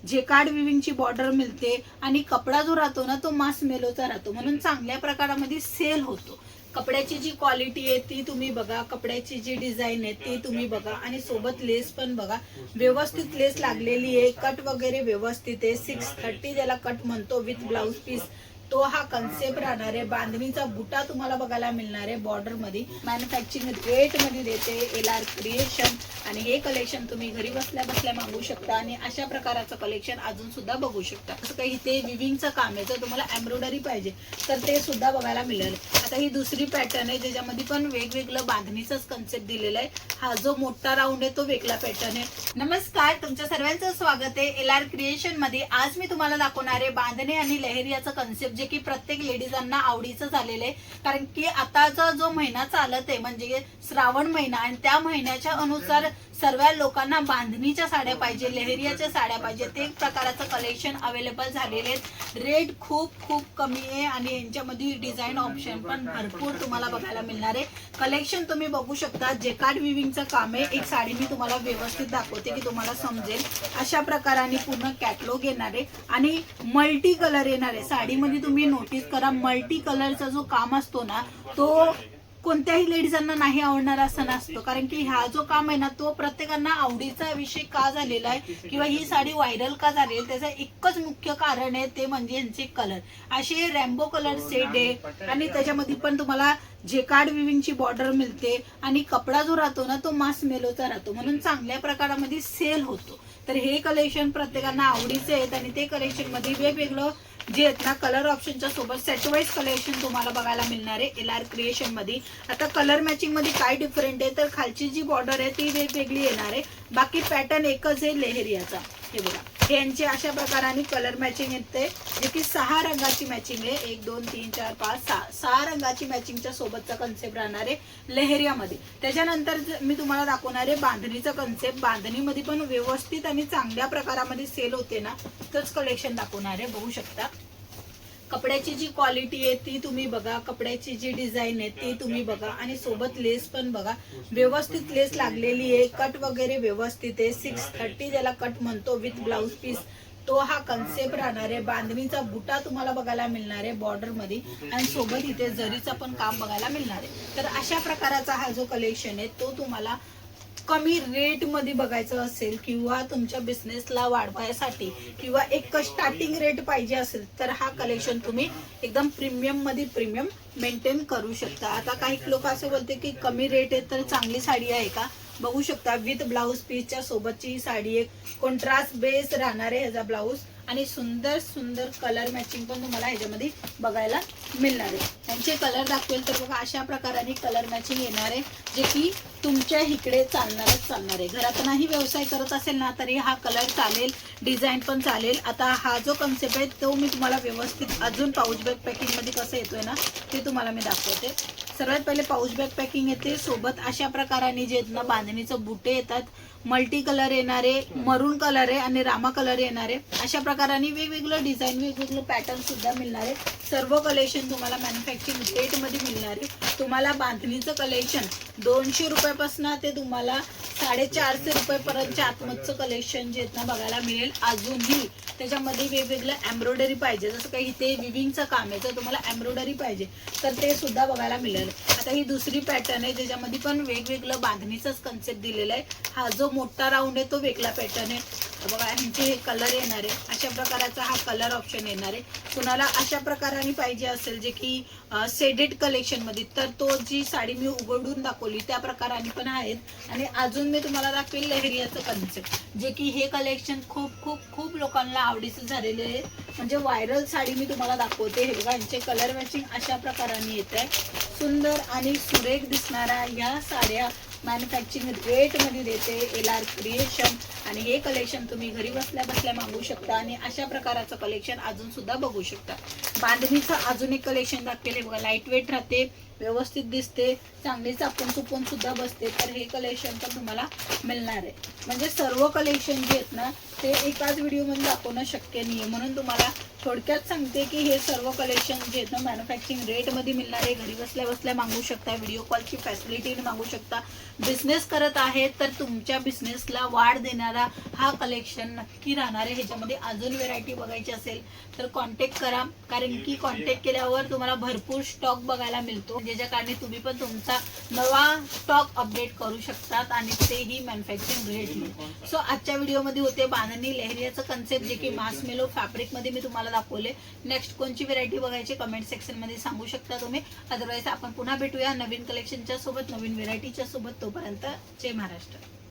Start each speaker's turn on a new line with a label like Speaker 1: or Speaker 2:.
Speaker 1: Jacquard विविंगची border मिळते आणि कपडा जो राहतो ना तो मास मेलोचा राहतो, म्हणून चांगल्या प्रकारामध्ये सेल होतो। कपड्याची जी क्वालिटी आहे ती तुम्ही बघा, कपड्याची जी डिझाईन आहे ती तुम्ही बघा आणि सोबत लेस पण बघा, व्यवस्थित लेस लागलेली आहे, कट वगैरे व्यवस्थित आहे। 630 ज्याला कट म्हणतो विथ ब्लाउज पीस, तो हा कन्सेप्ट राहणार आहे। बांधणीचा बुटा तुम्हाला बघायला मिळणार आहे बॉर्डर मध्ये, मॅन्युफॅक्चरिंग रेट मध्ये देते LR क्रिएशन। आणि हे कलेक्शन तुम्ही घरी बसल्या बसल्या मागवू शकता आणि अशा प्रकारचं कलेक्शन अजून सुद्धा बघू शकता। असं काही इथे विविंगचं काम आहे, जर तुम्हाला एम्ब्रॉयडरी पाहिजे तर ते सुद्धा बघायला मिळेल। आता ही दुसरी पॅटर्न आहे ज्याच्यामध्ये पण वेगवेगळं बांधणीचाच कन्सेप्ट दिलेला आहे। हा जो मोठा राऊंड आहे तो वेगळा पॅटर्न आहे। नमस्कार, तुमच्या सर्वांचं स्वागत आहे LR क्रिएशन मध्ये। आज मी तुम्हाला दाखवणार आहे बांधणी आणि लहेरियाचं कन्सेप्ट, जे की प्रत्येक लेडीजांना आवडीचं झालेलं आहे। कारण की आताचा जो महिना चालत आहे म्हणजे श्रावण महिना, आणि त्या महिन्याच्या अनुसार सर्व लोकांना बांधणीच्या साड्या पाहिजे, लहेरियाच्या साड्या पाहिजे, ते प्रकाराचं कलेक्शन अवेलेबल झालेले आहेत। रेट खूप खूप कमी आहे आणि यांच्यामध्ये डिझाईन ऑप्शन पण भरपूर तुम्हाला बघायला मिळणार आहे। कलेक्शन तुम्ही बघू शकता, जेकार्ड विविंगचं काम आहे। एक साडी मी तुम्हाला व्यवस्थित दाखवते की तुम्हाला समजेल। अशा प्रकाराने पूर्ण कॅटलॉग येणार आहे आणि मल्टी कलर येणार आहे साडीमध्ये। तुम्ही नोटीस करा, मल्टी कलरचा जो काम असतो ना तो कोणत्याही लेडीजांना नाही आवडणार असं नसतं, कारण की हा जो काम आहे ना तो प्रत्येकांना आवडीचा विषय का झालेला आहे किंवा ही साडी व्हायरल का झाली आहे, त्याचं एकच मुख्य कारण आहे, ते म्हणजे यांचे कलर। असे रेनबो कलर सेट आहे आणि त्याच्यामध्ये पण तुम्हाला जेकार्ड विविंगची बॉर्डर मिळते आणि कपडा जो राहतो ना तो मास मेलोचा राहतो, म्हणून चांगल्या प्रकारामध्ये सेल होतो। तर हे कलेक्शन प्रत्येकांना आवडीचे आहेत आणि ते कलेक्शन मध्ये वेगवेगळं जे आहेत ना कलर ऑप्शनच्या सोबत सेट वाईज कलेक्शन तुम्हाला बघायला मिळणार आहे LR क्रिएशन मध्ये। आता कलर मॅचिंग मध्ये काय डिफरंट आहे तर खालची जी बॉर्डर आहे ती वेगवेगळी येणार आहे, बाकी पॅटर्न एकच आहे लहेरियाचा। हे बघा, हे यांची अशा प्रकाराने कलर मॅचिंग येते, जे की 6 रंगाची मॅचिंग आहे। 1 2 3 4 5 6 रंगाची मॅचिंगच्या सोबतचा कन्सेप्ट राहणार आहे लहेरियामध्ये। त्याच्यानंतर मी तुम्हाला दाखवणार आहे बांधणीचा कन्सेप्ट। बांधणीमध्ये पण व्यवस्थित आणि चांगल्या प्रकारामध्ये सेल होते ना तोच कलेक्शन दाखवणार आहे, बघू शकता। कपड्याची जी क्वालिटी आहे ती तुम्ही बघा, कपड्याची जी डिझाईन आहे ती तुम्ही बघा आणि सोबत लेस पण बघा, व्यवस्थित लेस लागलेली आहे, कट वगैरे व्यवस्थित आहे। 630 ज्याला कट म्हणतो विथ ब्लाउज पीस, तो हा कन्सेप्ट राहणार आहे। बांधणीचा बुटा तुम्हाला बघायला मिळणार आहे बॉर्डर मध्ये आणि सोबत इथे जरीचा पण काम बघायला मिळणार आहे। तर अशा प्रकाराचा हा जो कलेक्शन आहे तो तुम्हाला कमी रेट मध्ये बघायचं असेल किंवा तुमच्या बिझनेसला वाढवायसाठी किंवा एक स्टार्टिंग रेट पाहिजे असेल तर हा कलेक्शन तुम्ही एकदम प्रीमियम मध्ये प्रीमियम मेंटेन करू शकता। आता काही लोक असे बोलते की कमी रेट आहे तर चांगली साडी आहे का, बघू शकता विथ ब्लाउज पीसच्या सोबतची ही साडी आहे। कॉन्ट्रास्ट बेस राहणार आहे ह्याचा ब्लाउज आणि सुंदर सुंदर कलर मॅचिंग पण तुम्हाला ह्याच्यामध्ये बघायला मिळणार आहे। त्यांचे कलर दाखवेल तर बघा अशा प्रकाराने कलर मॅचिंग येणार आहे, जे की तुमच्या इकडे चालणारच चालणार आहे। घरातूनही व्यवसाय करत असेल ना तरी हा कलर चालेल, डिझाईन पण चालेल। आता हा जो कन्सेप्ट आहे तो मी तुम्हाला व्यवस्थित अजून पाऊच बॅग पॅकिंग मध्ये कसं येतोय ना ते तुम्हाला मी दाखवते। सर्वात पहिले पाऊच बॅग पॅकिंग येते, सोबत अशा प्रकाराने जे ना बांधणीचं बुटे येतात, मल्टी कलर येणारे, मरून कलर आहे आणि रामा कलर येणार आहे। अशा प्रकाराने वेगवेगळं डिझाईन वेगवेगळं पॅटर्न सुद्धा मिळणार आहे। सर्व कलेक्शन तुम्हाला मॅन्युफॅक्चरिंग रेट मध्ये मिळणार आहे। तुम्हाला बांधणीचं कलेक्शन 200 रुपयापासून ते तुम्हाला 450 रुपयापर्यंत आतमधचं कलेक्शन जे ना बघायला मिळेल। अजूनही त्याच्यामध्ये वेगवेगळं एम्ब्रॉयडरी पाहिजे, जसं काही इथे विविंगचं काम आहे तर तुम्हाला एम्ब्रॉयडरी पाहिजे तर ते सुद्धा बघायला मिळेल। आता ही दुसरी पॅटर्न आहे ज्याच्यामध्ये पण वेगवेगळं बांधणीचाच कन्सेप्ट दिलेला आहे। हा जो मोठा राऊंड आहे तो वेगळा पॅटर्न आहे बघा, ह्यांचे हे कलर येणार आहे। अशा प्रकारचा हा कलर ऑप्शन येणार आहे। कुणाला अशा प्रकाराने पाहिजे असेल जे की शेडेड कलेक्शन मध्ये तर तो जी साडी मी उघडून दाखवली त्या प्रकाराने पण आहेत। आणि अजून मी तुम्हाला दाखवेल लहेरियाचं कन्सेप्ट, जे की हे कलेक्शन खूप खूप खूप लोकांना आवडीचं झालेले आहे, म्हणजे व्हायरल साडी मी तुम्हाला दाखवते। हे बघा, यांचे कलर मॅचिंग अशा प्रकाराने येत आहे। सुंदर आणि सुरेख दिसणाऱ्या या साड्या मॅन्युफॅक्चरिंग रेट मध्ये देते LR क्रिएशन आणि हे कलेक्शन तुम्ही घरी बसल्या बसल्या मागवू शकता आणि अशा प्रकारचं कलेक्शन अजून सुद्धा बघू शकता। बांधणीचं अजून एक कलेक्शन दाखवले बघा, लाईट वेट राहते, व्यवस्थित दिसते, चांगली चापून चुपून सुद्धा बसते, तर हे कलेक्शन पण तुम्हाला मिळणार आहे। म्हणजे सर्व कलेक्शन जे आहेत ना ते एकाच व्हिडिओ मध्ये दाखवणं शक्य नाहीये, म्हणून तुम्हाला थोडक्यात सांगते की हे सर्व कलेक्शन जे आहेत ना मॅन्युफॅक्चरिंग रेटमध्ये मिळणारे, घरी बसल्या बसल्या मागवू शकता, व्हिडिओ कॉलची फॅसिलिटीने मागवू शकता. बिझनेस करत आहे तर तुमच्या बिझनेसला वाढ देणारा हा कलेक्शन नक्की राहणार आहे. ह्याच्यामध्ये अजून व्हेरायटी बघायची असेल तर कॉन्टॅक्ट करा, कारण की कॉन्टॅक्ट केल्यावर तुम्हाला भरपूर स्टॉक बघायला मिळतो, ज्याच्या कारणे तुम्ही पण तुमचा नवा स्टॉक अपडेट करू शकतात आणि तेही मॅन्युफॅक्चरिंग रेटने. सो आजच्या व्हिडिओमध्ये होते बांधणी लेहरियाचं कन्सेप्ट, जे की मास मेलो फॅब्रिकमध्ये मी तुम्हाला दाखवले. नेक्स्ट कोणची व्हेरायटी बघायची कमेंट सेक्शनमध्ये सांगू शकता तुम्ही. अदरवाईज आपण पुन्हा भेटूया नवीन कलेक्शनच्या सोबत, नवीन व्हेरायटीच्या सोबत. तोपर्यंत जय महाराष्ट्र.